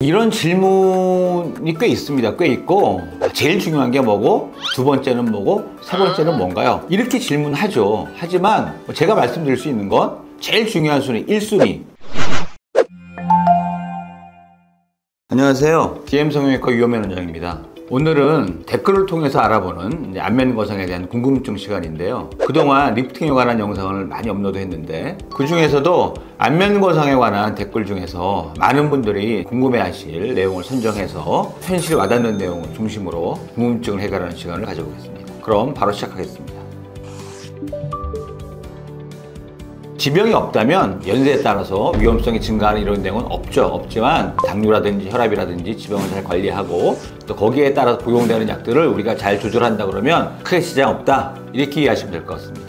이런 질문이 꽤 있습니다. 꽤 있고, 제일 중요한 게 뭐고, 두 번째는 뭐고, 세 번째는 뭔가요? 이렇게 질문하죠. 하지만 제가 말씀드릴 수 있는 건 제일 중요한 순위, 1순위. 안녕하세요. DM성형외과 유현명 원장입니다. 오늘은 댓글을 통해서 알아보는 안면거상에 대한 궁금증 시간인데요. 그동안 리프팅에 관한 영상을 많이 업로드했는데 그 중에서도 안면거상에 관한 댓글 중에서 많은 분들이 궁금해하실 내용을 선정해서 현실에 와닿는 내용을 중심으로 궁금증을 해결하는 시간을 가져보겠습니다. 그럼 바로 시작하겠습니다. 지병이 없다면 연세에 따라서 위험성이 증가하는 이런 내용은 없지만 당뇨라든지 혈압이라든지 지병을 잘 관리하고 또 거기에 따라서 복용되는 약들을 우리가 잘 조절한다 그러면 크게 지장 없다, 이렇게 이해하시면 될 것 같습니다.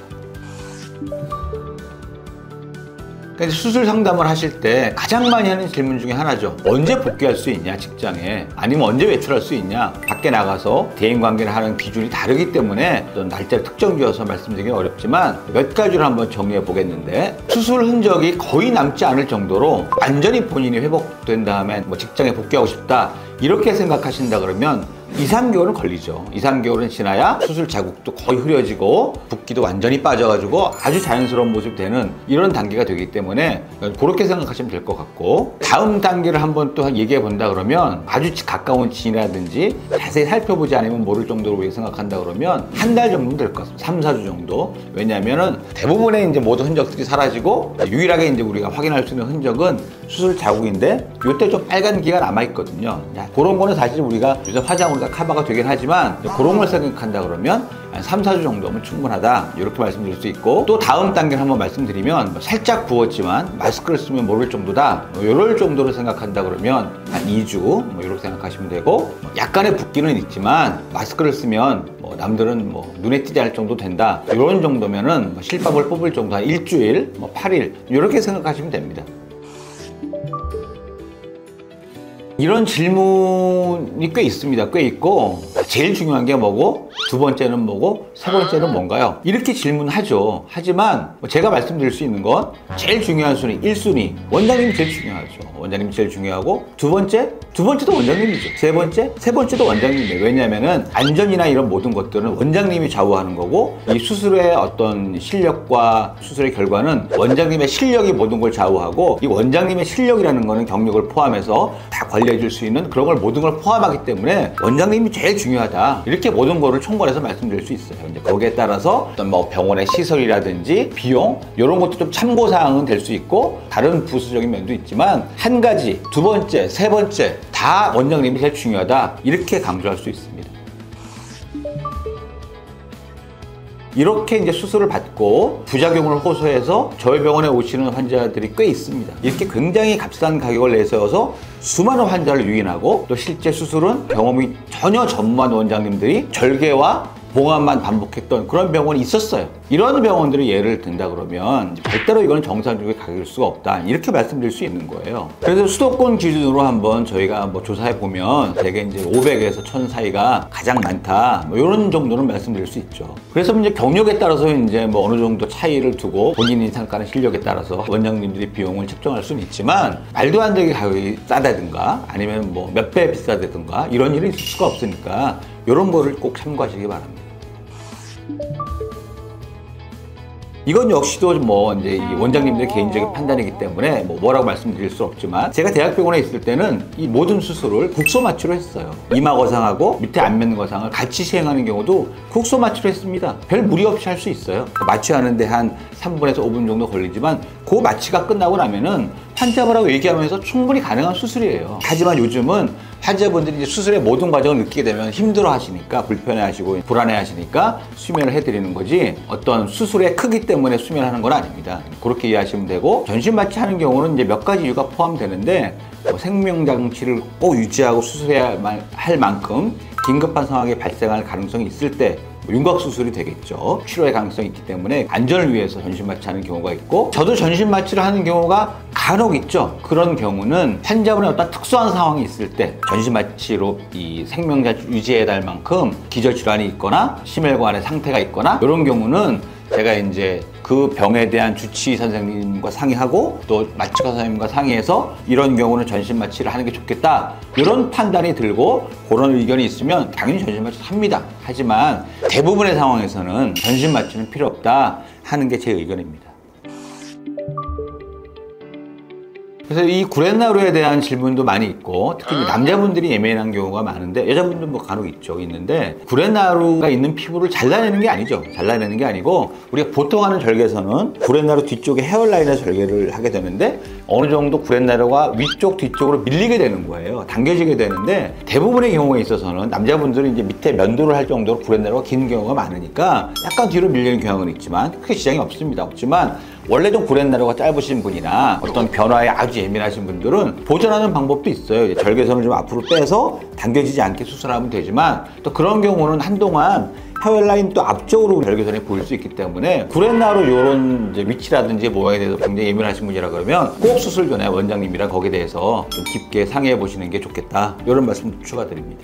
수술 상담을 하실 때 가장 많이 하는 질문 중에 하나죠. 언제 복귀할 수 있냐, 직장에. 아니면 언제 외출할 수 있냐. 밖에 나가서 대인관계를 하는 기준이 다르기 때문에 어떤 날짜를 특정 지어서 말씀드리기 어렵지만 몇 가지를 한번 정리해 보겠는데, 수술 흔적이 거의 남지 않을 정도로 완전히 본인이 회복된 다음에 직장에 복귀하고 싶다, 이렇게 생각하신다 그러면 2-3개월은 걸리죠. 2-3개월은 지나야 수술 자국도 거의 흐려지고 붓기도 완전히 빠져가지고 아주 자연스러운 모습이 되는 이런 단계가 되기 때문에 그렇게 생각하시면 될 것 같고, 다음 단계를 한번 또 얘기해 본다 그러면 아주 가까운 지인이라든지 자세히 살펴보지 않으면 모를 정도로 우리가 생각한다 그러면 한 달 정도는 될 것 같습니다. 3-4주 정도. 왜냐하면은 대부분의 모든 흔적들이 사라지고 유일하게 우리가 확인할 수 있는 흔적은 수술 자국인데 이때 좀 빨간 기가 남아있거든요. 그런 거는 사실 우리가 요새 화장으로 다 커버가 되긴 하지만 그런 걸 생각한다 그러면 한 3-4주 정도면 충분하다, 이렇게 말씀드릴 수 있고, 또 다음 단계를 한번 말씀드리면 살짝 부었지만 마스크를 쓰면 모를 정도다, 이럴 정도로 생각한다 그러면 한 2주 이렇게 생각하시면 되고, 약간의 붓기는 있지만 마스크를 쓰면 남들은 눈에 띄지 않을 정도 된다, 이런 정도면은 실밥을 뽑을 정도, 한 일주일, 8일 이렇게 생각하시면 됩니다. 이런 질문이 꽤 있습니다. 꽤 있고, 제일 중요한 게 뭐고, 두 번째는 뭐고, 세 번째는 뭔가요? 이렇게 질문하죠. 하지만 제가 말씀드릴 수 있는 건 제일 중요한 순위, 1순위. 원장님이 제일 중요하죠. 원장님이 제일 중요하고, 두 번째도 원장님이죠. 세 번째도 원장님이에요. 왜냐하면은 안전이나 이런 모든 것들은 원장님이 좌우하는 거고, 이 수술의 어떤 실력과 수술의 결과는 원장님의 실력이 모든 걸 좌우하고, 이 원장님의 실력이라는 거는 경력을 포함해서 다 관리해 줄 수 있는 그런 걸 모든 걸 포함하기 때문에 원장님이 제일 중요하다, 이렇게 모든 거를 총괄해서 말씀드릴 수 있어요. 이제 거기에 따라서 어떤 병원의 시설이라든지 비용, 이런 것도 좀 참고사항은 될 수 있고, 다른 부수적인 면도 있지만 한 가지, 두 번째, 세 번째 다 원장님이 제일 중요하다, 이렇게 강조할 수 있습니다. 이렇게 수술을 받고 부작용을 호소해서 저희 병원에 오시는 환자들이 꽤 있습니다. 이렇게 굉장히 값싼 가격을 내세워서 수많은 환자를 유인하고, 또 실제 수술은 경험이 전혀 전무한 원장님들이 절개와 봉합만 반복했던 그런 병원이 있었어요. 이런 병원들이 예를 든다 그러면 절대로 이건 정상적인 가격일 수가 없다, 이렇게 말씀드릴 수 있는 거예요. 그래서 수도권 기준으로 한번 저희가 조사해 보면 대개 500에서 1000 사이가 가장 많다, 이런 정도는 말씀드릴 수 있죠. 그래서 경력에 따라서 어느 정도 차이를 두고 본인이 생각하는 실력에 따라서 원장님들이 비용을 책정할 수는 있지만, 말도 안 되게 가격이 싸다든가 아니면 몇 배 비싸다든가 이런 일은 있을 수가 없으니까 이런 거를 꼭 참고하시기 바랍니다. 이건 역시도 이 원장님들의 개인적인 판단이기 때문에 뭐라고 말씀드릴 수 없지만, 제가 대학병원에 있을 때는 이 모든 수술을 국소 마취로 했어요. 이마 거상하고 밑에 안면 거상을 같이 시행하는 경우도 국소 마취로 했습니다. 별 무리 없이 할 수 있어요. 마취하는데 한 3분에서 5분 정도 걸리지만 그 마취가 끝나고 나면은 환자분하고 얘기하면서 충분히 가능한 수술이에요. 하지만 요즘은 환자분들이 수술의 모든 과정을 느끼게 되면 힘들어 하시니까, 불편해 하시고 불안해 하시니까 수면을 해드리는 거지, 어떤 수술의 크기 때문에 수면하는 건 아닙니다. 그렇게 이해하시면 되고, 전신 마취하는 경우는 몇 가지 이유가 포함되는데, 생명장치를 꼭 유지하고 수술해야 할 만큼 긴급한 상황이 발생할 가능성이 있을 때 윤곽 수술이 되겠죠. 치료의 가능성이 있기 때문에 안전을 위해서 전신 마취하는 경우가 있고, 저도 전신 마취를 하는 경우가 간혹 있죠. 그런 경우는 환자분의 어떤 특수한 상황이 있을 때 전신 마취로 이 생명장치 유지해야 할 만큼 기저질환이 있거나 심혈관의 상태가 있거나, 이런 경우는 제가 이제 그 병에 대한 주치의 선생님과 상의하고 또 마취과 선생님과 상의해서 이런 경우는 전신 마취를 하는 게 좋겠다, 이런 판단이 들고 그런 의견이 있으면 당연히 전신 마취 합니다. 하지만 대부분의 상황에서는 전신 마취는 필요 없다 하는 게 제 의견입니다. 그래서 이 구렛나루에 대한 질문도 많이 있고, 특히 남자분들이 예민한 경우가 많은데, 여자분들 뭐 간혹 있는데, 구렛나루가 있는 피부를 잘라내는 게 아니죠. 잘라내는 게 아니고, 우리가 보통 하는 절개에서는 구렛나루 뒤쪽에 헤어라인에 절개를 하게 되는데, 어느 정도 구렛나루가 위쪽 뒤쪽으로 밀리게 되는 거예요. 당겨지게 되는데, 대부분의 경우에 있어서는 남자분들은 이제 밑에 면도를 할 정도로 구렛나루가 긴 경우가 많으니까 약간 뒤로 밀리는 경향은 있지만 크게 지장이 없지만 원래 좀 구렛나루가 짧으신 분이나 어떤 변화에 아주 예민하신 분들은 보존하는 방법도 있어요. 절개선을 좀 앞으로 빼서 당겨지지 않게 수술하면 되지만, 또 그런 경우는 한동안 헤어라인 또 앞쪽으로 절개선이 보일 수 있기 때문에 구렛나루 이런 위치라든지 모양에 대해서 굉장히 예민하신 분이라 그러면 꼭 수술 전에 원장님이랑 거기에 대해서 좀 깊게 상의해 보시는 게 좋겠다, 이런 말씀 추가드립니다.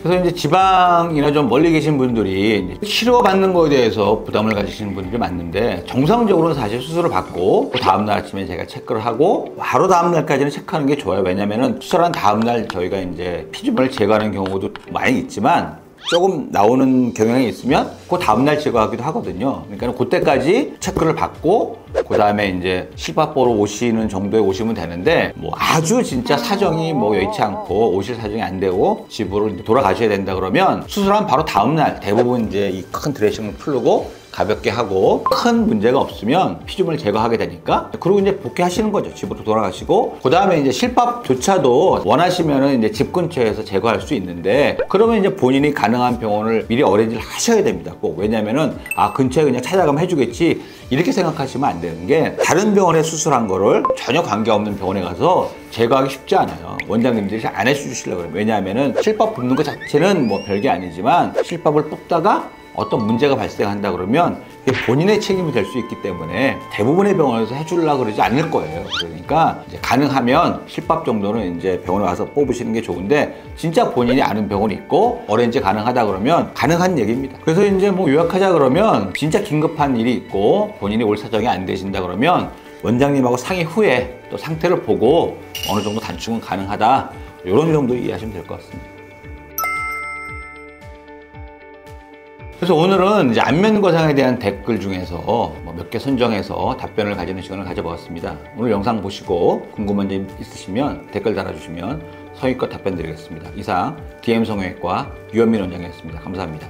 그래서 이제 지방이나 좀 멀리 계신 분들이 치료받는 거에 대해서 부담을 가지시는 분들이 많은데, 정상적으로는 사실 수술을 받고 그 다음날 아침에 제가 체크를 하고 바로 다음날까지는 체크하는 게 좋아요. 왜냐면은 수술한 다음날 저희가 이제 피주변을 제거하는 경우도 많이 있지만, 조금 나오는 경향이 있으면 그 다음날 제거하기도 하거든요. 그러니까 그때까지 체크를 받고 그 다음에 이제 실밥 보러 오시는 정도에 오시면 되는데, 뭐 아주 진짜 사정이 뭐 여의치 않고 오실 사정이 안 되고 집으로 이제 돌아가셔야 된다 그러면 수술한 바로 다음날 대부분 이제 이 큰 드레싱을 풀고 가볍게 하고 큰 문제가 없으면 피주변을 제거하게 되니까, 그리고 이제 복귀하시는 거죠. 집으로 돌아가시고, 그 다음에 이제 실밥조차도 원하시면은 이제 집 근처에서 제거할 수 있는데, 그러면 이제 본인이 가능한 병원을 미리 어레인지를 하셔야 됩니다. 꼭. 왜냐면은 근처에 그냥 찾아가면 해주겠지, 이렇게 생각하시면 안 되는 게, 다른 병원에 수술한 거를 전혀 관계없는 병원에 가서 제거하기 쉽지 않아요. 원장님들이 잘 안 해주시려고 그래요. 왜냐하면은 실밥 뽑는 것 자체는 뭐 별게 아니지만, 실밥을 뽑다가 어떤 문제가 발생한다 그러면 그게 본인의 책임이 될 수 있기 때문에 대부분의 병원에서 해주려고 그러지 않을 거예요. 그러니까 이제 가능하면 실밥 정도는 이제 병원에 가서 뽑으시는 게 좋은데, 진짜 본인이 아는 병원이 있고 어레인지 가능하다 그러면 가능한 얘기입니다. 그래서 이제 뭐 요약하자 그러면, 진짜 긴급한 일이 있고 본인이 올 사정이 안 되신다 그러면 원장님하고 상의 후에 또 상태를 보고 어느 정도 단축은 가능하다, 이런 정도 이해하시면 될 것 같습니다. 그래서 오늘은 이제 안면거상에 대한 댓글 중에서 몇 개 선정해서 답변을 가지는 시간을 가져보았습니다. 오늘 영상 보시고 궁금한 점 있으시면 댓글 달아주시면 성의껏 답변 드리겠습니다. 이상 DM성형외과 유현민 원장이었습니다. 감사합니다.